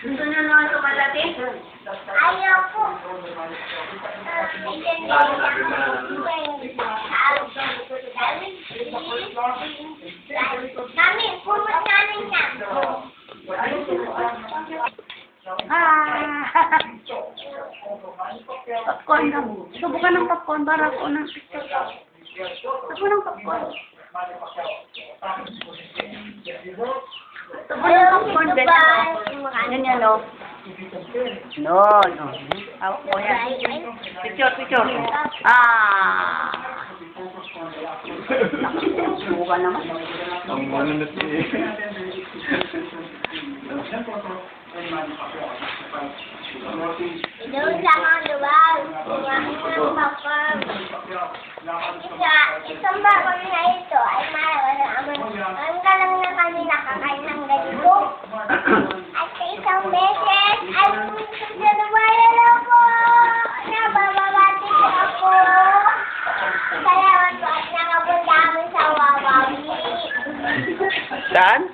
Gusto niyo naman tumalati? Ayaw po. Mami, pumot namin yan. Popcorn na. Subukan ng popcorn para ako ng picture. Subukan ng popcorn. Subukan ng popcorn. Ganyan, no? No. Hawak mo yan. Picture. Subukan naman. Ang manunod niya. Doon sa mga luwag. Mga popcorn. Isang bago na ito ay ang galang na kami nakakain ng ganito. At sa isang beses ay susunod ako. Nabababati ko ako. Salamat po at nakapunta kami sa Wawawi. Saan?